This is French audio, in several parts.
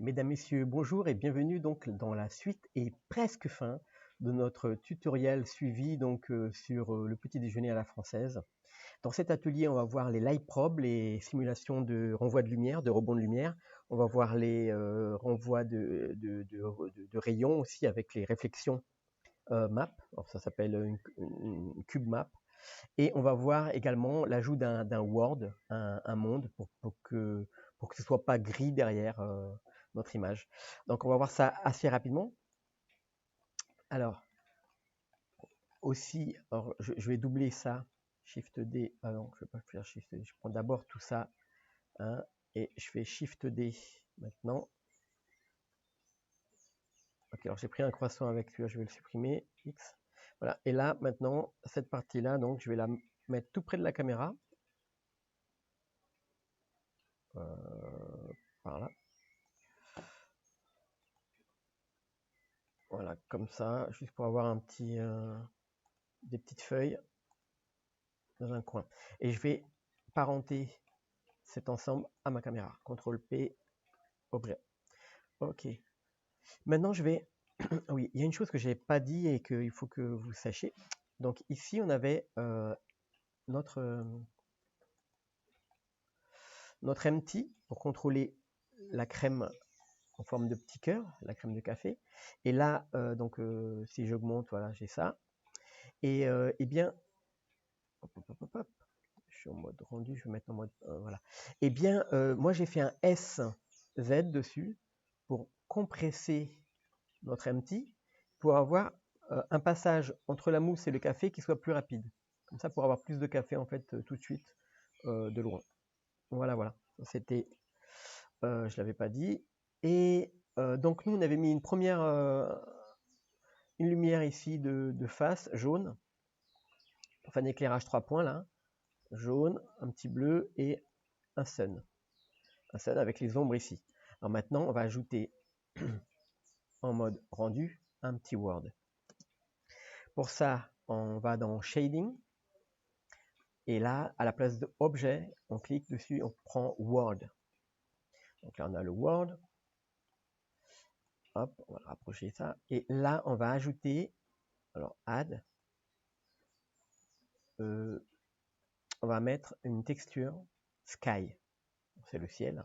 Mesdames, Messieurs, bonjour et bienvenue donc dans la suite et presque fin de notre tutoriel suivi sur le petit déjeuner à la française. Dans cet atelier, on va voir les light probes, les simulations de renvoi de lumière, de rebond de lumière. On va voir les renvois de rayons aussi avec les réflexions map. Alors ça s'appelle une cube map. Et on va voir également l'ajout d'un world, un monde, pour que ce soit pas gris derrière notre image. Donc on va voir ça assez rapidement. Alors, aussi, alors, je vais doubler ça, Shift D, ah non, je ne vais pas faire Shift D, je prends d'abord tout ça, hein, et je fais Shift D maintenant. Ok, alors j'ai pris un croissant avec celui-là, je vais le supprimer, X. Voilà, et là, maintenant, cette partie-là, donc je vais la mettre tout près de la caméra. Par là. Voilà, comme ça, juste pour avoir un petit, des petites feuilles dans un coin. Et je vais parenter cet ensemble à ma caméra. CTRL P, objet. Ok. Maintenant, je vais... oui, il y a une chose que je n'ai pas dit et qu'il faut que vous sachiez. Donc ici, on avait notre empty pour contrôler la crème en forme de petit cœur, la crème de café. Et là, si j'augmente, voilà, j'ai ça. Et eh bien, hop, je suis en mode rendu, je vais mettre en mode, voilà. Eh bien, moi j'ai fait un SZ dessus pour compresser notre empty, pour avoir un passage entre la mousse et le café qui soit plus rapide. Comme ça, pour avoir plus de café en fait tout de suite de loin. Voilà, voilà. C'était, je l'avais pas dit. Et donc nous, on avait mis une première, une lumière ici de face jaune, enfin un éclairage 3 points là, jaune, un petit bleu et un sun. Un sun avec les ombres ici. Alors maintenant, on va ajouter en mode rendu un petit word. Pour ça, on va dans Shading. Et là, à la place de Objet, on clique dessus, on prend Word. Donc là, on a le Word. Hop, on va rapprocher ça. Et là, on va ajouter, alors Add, on va mettre une texture Sky. C'est le ciel.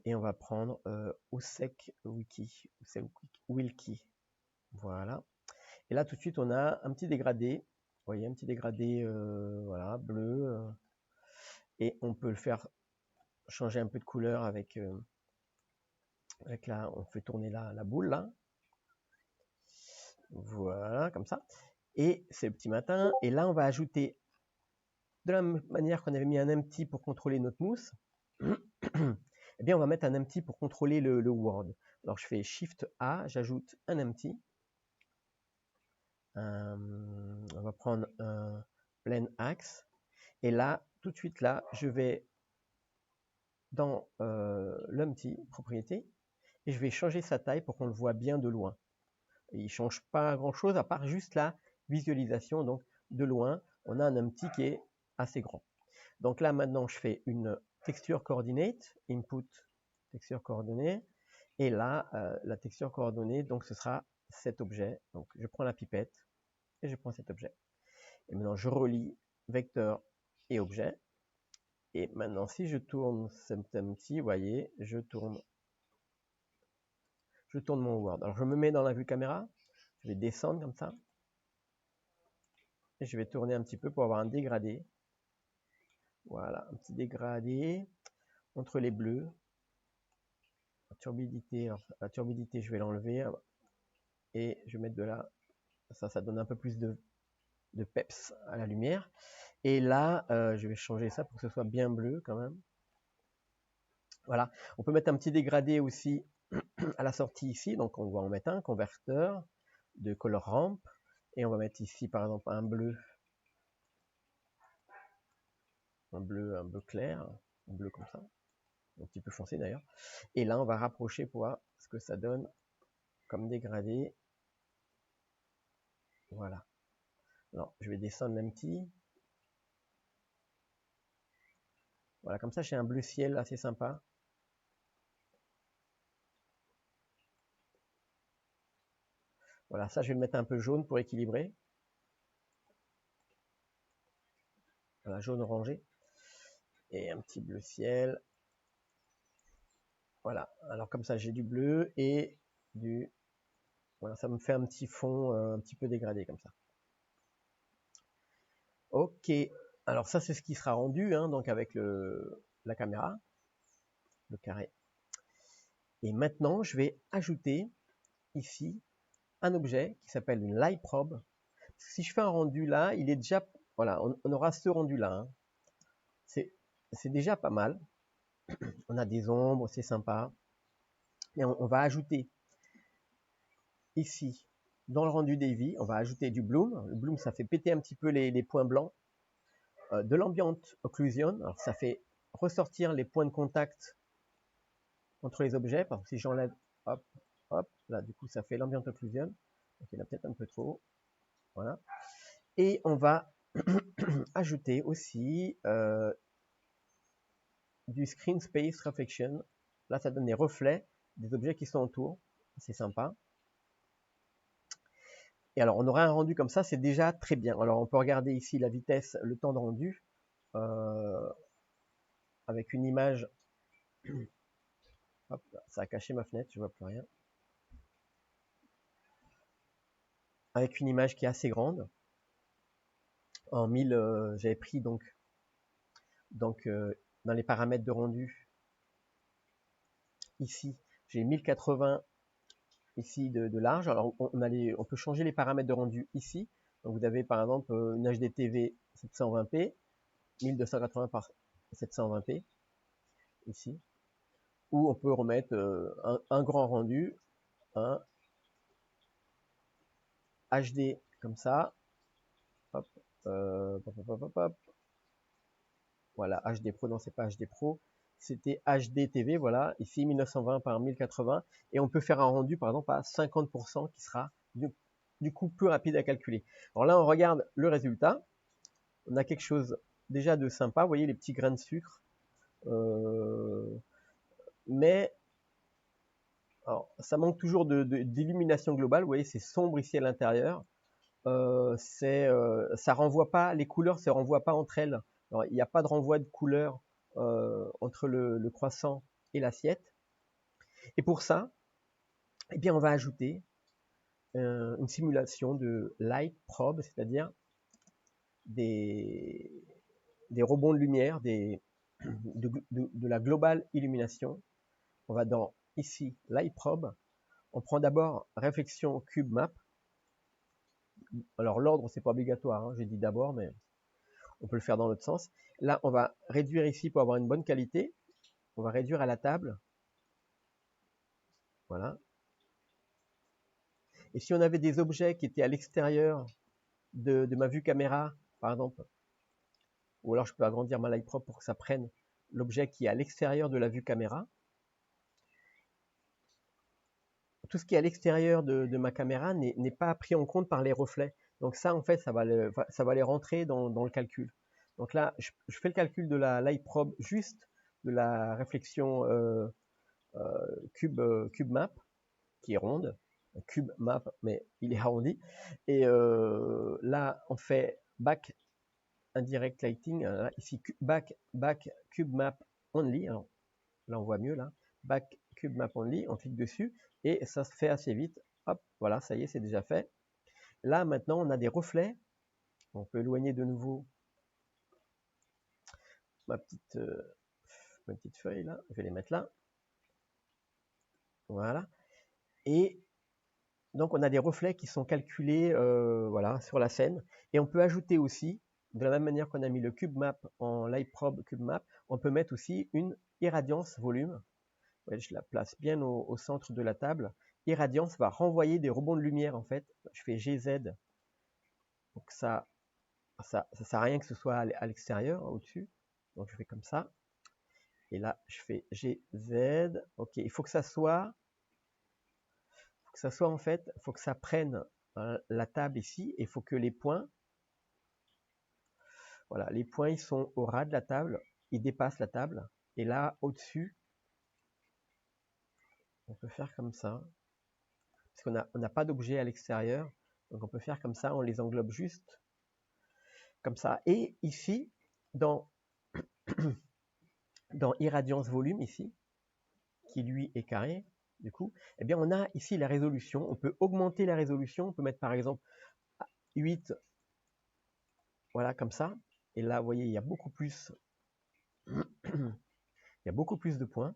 Et on va prendre Osek Wiki. Wilkie. Voilà. Et là, tout de suite, on a un petit dégradé. Vous voyez, un petit dégradé voilà, bleu. Et on peut le faire changer un peu de couleur avec là, on fait tourner la boule là. Voilà, comme ça. Et c'est le petit matin. Et là, on va ajouter, de la même manière qu'on avait mis un empty pour contrôler notre mousse, eh bien, on va mettre un empty pour contrôler le word. Alors, je fais Shift A, j'ajoute un empty. On va prendre un Plane Axe. Et là, tout de suite, là, je vais dans l'empty, propriété, et je vais changer sa taille pour qu'on le voit bien de loin. Et il ne change pas grand-chose, à part juste la visualisation. Donc, de loin, on a un empty qui est assez grand. Donc là, maintenant, je fais une texture coordinate, input texture coordonnée. Et là, la texture coordonnée, donc ce sera cet objet. Donc, je prends la pipette et je prends cet objet. Et maintenant, je relie vecteur et objet. Et maintenant, si je tourne cet empty, vous voyez, je tourne mon Word. Alors, je me mets dans la vue caméra. Je vais descendre comme ça. Et je vais tourner un petit peu pour avoir un dégradé. Voilà, un petit dégradé entre les bleus. La turbidité, je vais l'enlever. Et je vais mettre de là. Ça donne un peu plus de peps à la lumière. Et là, je vais changer ça pour que ce soit bien bleu quand même. Voilà. On peut mettre un petit dégradé aussi à la sortie ici. Donc on va en mettre un converteur de color ramp. Et on va mettre ici par exemple un bleu clair, un bleu comme ça, un petit peu foncé d'ailleurs. Et là, on va rapprocher pour voir ce que ça donne comme dégradé. Voilà. Alors, je vais descendre l'empty. Voilà, comme ça, j'ai un bleu ciel assez sympa. Voilà, ça je vais le mettre un peu jaune pour équilibrer. Voilà, jaune orangé. Et un petit bleu ciel. Voilà, alors comme ça j'ai du bleu et du... Voilà, ça me fait un petit fond un petit peu dégradé comme ça. Ok, alors ça c'est ce qui sera rendu, hein, donc avec la caméra, le carré. Et maintenant je vais ajouter ici un objet qui s'appelle une light probe. Si je fais un rendu là, il est déjà... Voilà, on aura ce rendu là. Hein. C'est déjà pas mal. On a des ombres, c'est sympa. Et on va ajouter ici, dans le rendu des vies, on va ajouter du bloom. Le bloom, ça fait péter un petit peu les points blancs. De l'ambient occlusion, alors ça fait ressortir les points de contact entre les objets. Par exemple, si j'enlève, hop, hop, là, du coup, ça fait l'ambient occlusion. Donc, il y en a peut-être un peu trop. Voilà. Et on va ajouter aussi du screen space reflection. Là, ça donne des reflets des objets qui sont autour. C'est sympa. Et alors, on aura un rendu comme ça, c'est déjà très bien. Alors, on peut regarder ici la vitesse, le temps de rendu, avec une image. Hop, ça a caché ma fenêtre, je vois plus rien. Avec une image qui est assez grande. En 1000, j'avais pris donc dans les paramètres de rendu, ici, j'ai 1080 ici de large. Alors, on peut changer les paramètres de rendu ici. Donc, vous avez par exemple une HDTV 720p, 1280 par 720p, ici. Ou on peut remettre un grand rendu, un HD comme ça. Hop, hop, hop, hop, hop. Voilà, HD Pro, non, c'est pas HD Pro. C'était HD TV, voilà, ici 1920 par 1080. Et on peut faire un rendu, par exemple, à 50% qui sera du coup plus rapide à calculer. Alors là, on regarde le résultat. On a quelque chose déjà de sympa. Vous voyez les petits grains de sucre. Mais alors, ça manque toujours d'illumination globale. Vous voyez, c'est sombre ici à l'intérieur. Ça renvoie pas, les couleurs ne se renvoient pas entre elles. Alors, il n'y a pas de renvoi de couleurs entre le croissant et l'assiette. Et pour ça, eh bien, on va ajouter une simulation de light probe, c'est-à-dire des rebonds de lumière, de la globale illumination. On va dans ici light probe. On prend d'abord réflexion cube map. Alors l'ordre c'est pas obligatoire, hein, j'ai dit d'abord, mais on peut le faire dans l'autre sens. Là, on va réduire ici pour avoir une bonne qualité. On va réduire à la table. Voilà. Et si on avait des objets qui étaient à l'extérieur de ma vue caméra, par exemple, ou alors je peux agrandir ma light probe pour que ça prenne l'objet qui est à l'extérieur de la vue caméra. Tout ce qui est à l'extérieur de ma caméra n'est pas pris en compte par les reflets. Donc ça, en fait, ça va les rentrer dans le calcul. Donc là, je fais le calcul de la light probe juste de la réflexion cube map, qui est ronde. Cube map, mais il est arrondi. Et là, on fait back indirect lighting. Ici, back cube map only. Alors, là, on voit mieux, là. Back cube map only, on clique dessus et ça se fait assez vite. Hop, voilà, ça y est, c'est déjà fait. Là, maintenant, on a des reflets. On peut éloigner de nouveau ma petite feuille, là. Je vais les mettre là. Voilà. Et donc, on a des reflets qui sont calculés voilà, sur la scène. Et on peut ajouter aussi, de la même manière qu'on a mis le cube map en light probe cube map, on peut mettre aussi une irradiance volume. Ouais, je la place bien au centre de la table. Irradiance va renvoyer des rebonds de lumière en fait. Je fais GZ. Donc ça sert à rien que ce soit à l'extérieur, au-dessus. Donc je fais comme ça. Et là, je fais GZ. Ok, il faut que ça soit en fait, il faut que ça prenne la table ici. Et il faut que les points, voilà, les points ils sont au ras de la table, ils dépassent la table. Et là, au-dessus, on peut faire comme ça. parce qu'on n'a pas d'objet à l'extérieur. Donc on peut faire comme ça, on les englobe juste comme ça. Et ici, dans Irradiance Volume, ici, qui lui est carré, du coup, eh bien on a ici la résolution. On peut augmenter la résolution, on peut mettre par exemple 8, voilà, comme ça. Et là, vous voyez, il y a beaucoup plus, il y a beaucoup plus de points.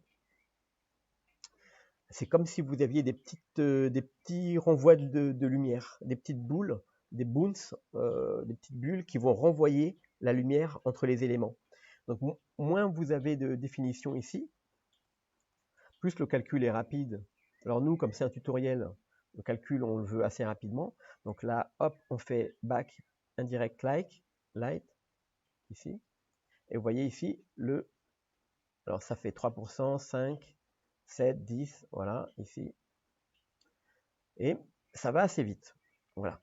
C'est comme si vous aviez des petits renvois de lumière, des petites boules, des boons, des petites bulles qui vont renvoyer la lumière entre les éléments. Donc moins vous avez de définition ici, plus le calcul est rapide. Alors nous, comme c'est un tutoriel, le calcul, on le veut assez rapidement. Donc là, hop, on fait back indirect light, ici. Et vous voyez ici, alors ça fait 3%, 5, 7, 10, voilà, ici. Et ça va assez vite. Voilà.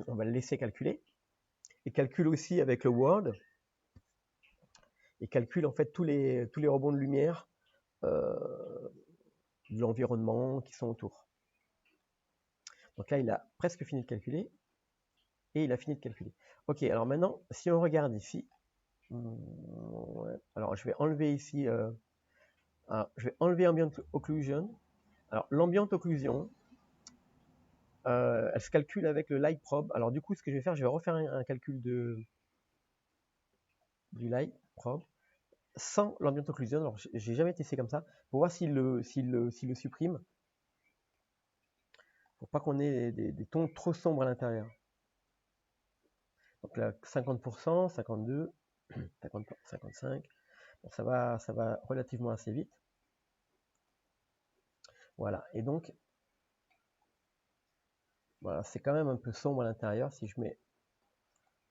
On va le laisser calculer. Il calcule aussi avec le Word. Il calcule en fait tous les rebonds de lumière de l'environnement qui sont autour. Donc là, il a presque fini de calculer. Et il a fini de calculer. Ok, alors maintenant, si on regarde ici, ouais, alors je vais enlever ici, je vais enlever Ambient Occlusion. Alors l'Ambient Occlusion, elle se calcule avec le Light Probe. Alors du coup, ce que je vais faire, je vais refaire un calcul du Light Probe sans l'Ambient Occlusion. Alors j'ai jamais testé comme ça, pour voir s'il le supprime, pour pas qu'on ait des tons trop sombres à l'intérieur. Donc là, 50%, 52, 55. Bon, ça va relativement assez vite. Voilà, et donc, voilà, c'est quand même un peu sombre à l'intérieur. Si je mets...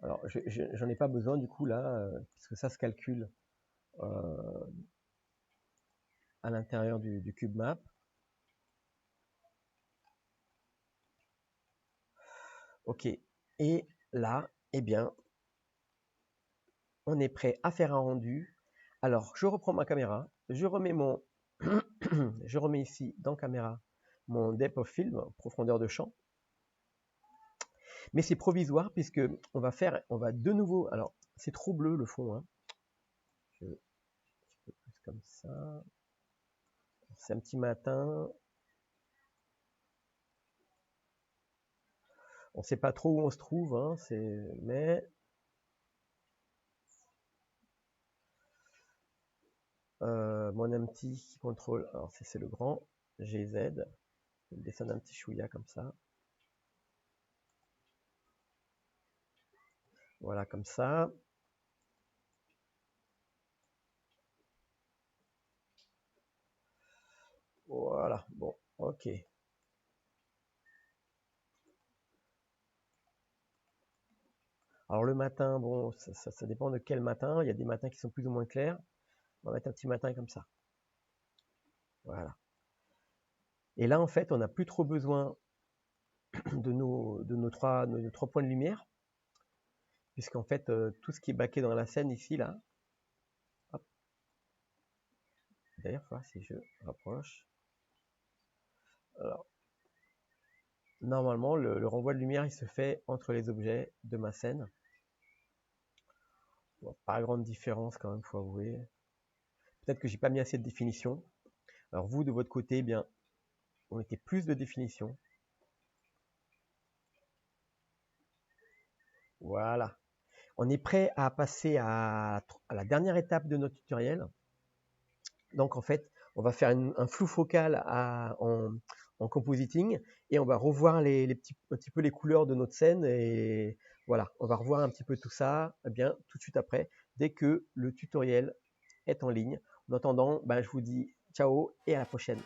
Alors, j'en ai pas besoin du coup là, puisque ça se calcule à l'intérieur du cube map. Ok, et là, eh bien, on est prêt à faire un rendu. Alors, je reprends ma caméra, je remets mon... je remets ici dans caméra mon depth of field, profondeur de champ. Mais c'est provisoire puisque on va de nouveau... Alors, c'est trop bleu le fond, hein. Un petit peu plus comme ça. C'est un petit matin. On ne sait pas trop où on se trouve, hein, mais mon empty qui contrôle, alors c'est le grand GZ. Je vais descendre un petit chouïa comme ça. Voilà, comme ça. Voilà, bon, ok. Alors le matin, bon, ça dépend de quel matin. Il y a des matins qui sont plus ou moins clairs. On va mettre un petit matin comme ça. Voilà. Et là, en fait, on n'a plus trop besoin de nos trois points de lumière, puisqu'en fait, tout ce qui est baqué dans la scène ici, là, hop. D'ailleurs, voilà, si je rapproche, alors, normalement, le renvoi de lumière, il se fait entre les objets de ma scène. Bon, pas grande différence quand même, faut avouer. Peut-être que j'ai pas mis assez de définition. Alors vous, de votre côté, eh bien, vous mettez plus de définition. Voilà. On est prêt à passer à la dernière étape de notre tutoriel. Donc en fait, on va faire un flou focal en compositing et on va revoir un petit peu les couleurs de notre scène et voilà, on va revoir un petit peu tout ça bien tout de suite après, dès que le tutoriel est en ligne. En attendant, je vous dis ciao et à la prochaine.